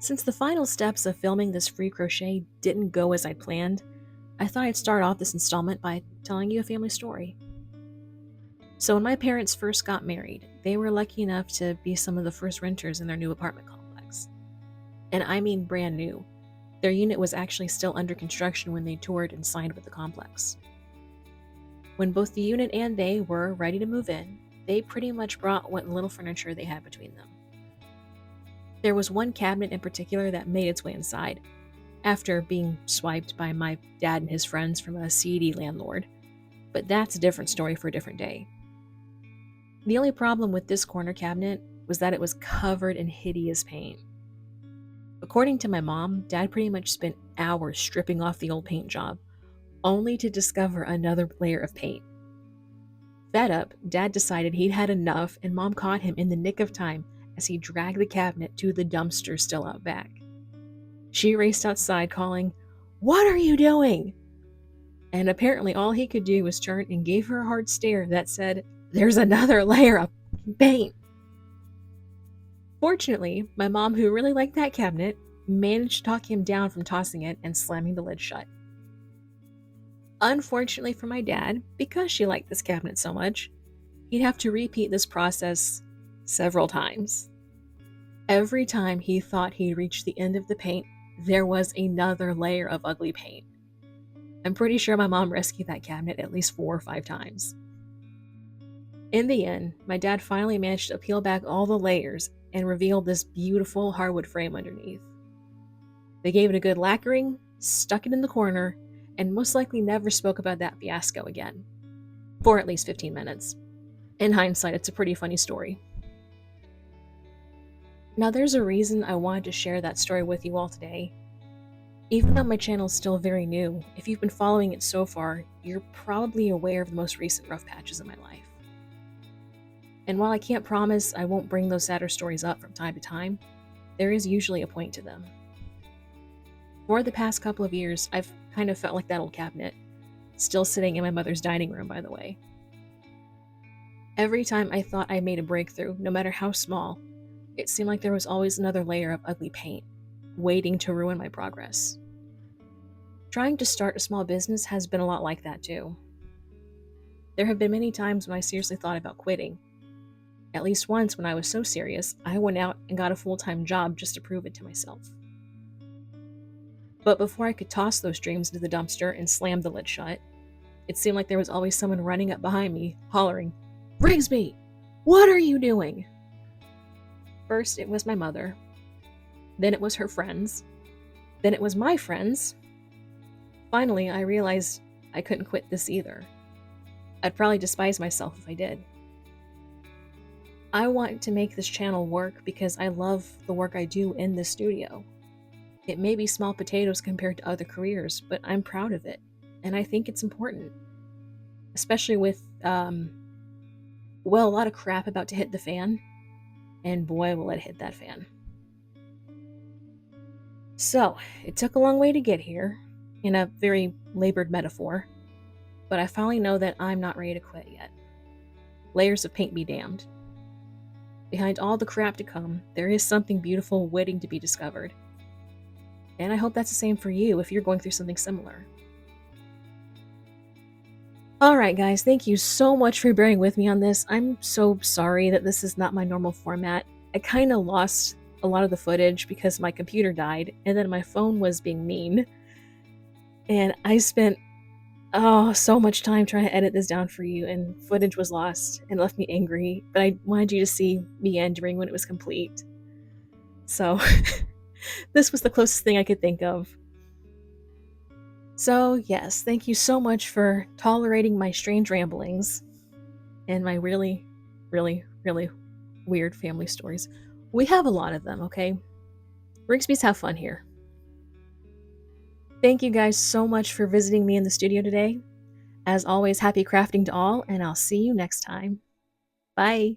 Since the final steps of filming this free crochet didn't go as I planned, I thought I'd start off this installment by telling you a family story. So when my parents first got married, they were lucky enough to be some of the first renters in their new apartment complex. And I mean brand new. Their unit was actually still under construction when they toured and signed with the complex. When both the unit and they were ready to move in, they pretty much brought what little furniture they had between them. There was one cabinet in particular that made its way inside, after being swiped by my dad and his friends from a seedy landlord. But that's a different story for a different day. The only problem with this corner cabinet was that it was covered in hideous paint. According to my mom, Dad pretty much spent hours stripping off the old paint job, only to discover another layer of paint. Fed up, Dad decided he'd had enough, and Mom caught him in the nick of time as he dragged the cabinet to the dumpster still out back. She raced outside calling, "What are you doing?" And apparently all he could do was turn and gave her a hard stare that said, "There's another layer of paint." Fortunately, my mom, who really liked that cabinet, managed to talk him down from tossing it and slamming the lid shut. Unfortunately for my dad, because she liked this cabinet so much, he'd have to repeat this process several times. Every time he thought he'd reached the end of the paint, there was another layer of ugly paint. I'm pretty sure my mom rescued that cabinet at least 4 or 5 times. In the end, my dad finally managed to peel back all the layers and revealed this beautiful hardwood frame underneath. They gave it a good lacquering, stuck it in the corner, and most likely never spoke about that fiasco again. For at least 15 minutes. In hindsight, it's a pretty funny story. Now there's a reason I wanted to share that story with you all today. Even though my channel is still very new, if you've been following it so far, you're probably aware of the most recent rough patches in my life. And while I can't promise I won't bring those sadder stories up from time to time, there is usually a point to them. For the past couple of years, I've kind of felt like that old cabinet, still sitting in my mother's dining room, by the way. Every time I thought I made a breakthrough, no matter how small, it seemed like there was always another layer of ugly paint, waiting to ruin my progress. Trying to start a small business has been a lot like that too. There have been many times when I seriously thought about quitting. At least once when I was so serious, I went out and got a full-time job just to prove it to myself. But before I could toss those dreams into the dumpster and slam the lid shut, it seemed like there was always someone running up behind me, hollering, "Rigsby, what are you doing?" First, it was my mother. Then it was her friends. Then it was my friends. Finally, I realized I couldn't quit this either. I'd probably despise myself if I did. I want to make this channel work because I love the work I do in this studio. It may be small potatoes compared to other careers, but I'm proud of it, and I think it's important. Especially with, a lot of crap about to hit the fan, and boy will it hit that fan. So, it took a long way to get here, in a very labored metaphor, but I finally know that I'm not ready to quit yet. Layers of paint be damned. Behind all the crap to come, there is something beautiful waiting to be discovered. And I hope that's the same for you if you're going through something similar. Alright guys, thank you so much for bearing with me on this. I'm so sorry that this is not my normal format. I kind of lost a lot of the footage because my computer died, and then my phone was being mean. And I spent so much time trying to edit this down for you, and footage was lost and left me angry, but I wanted you to see Meandering when it was complete. So, this was the closest thing I could think of. So, yes, thank you so much for tolerating my strange ramblings and my really, really, really weird family stories. We have a lot of them, okay? Rigsby's have fun here. Thank you guys so much for visiting me in the studio today. As always, happy crafting to all, and I'll see you next time. Bye!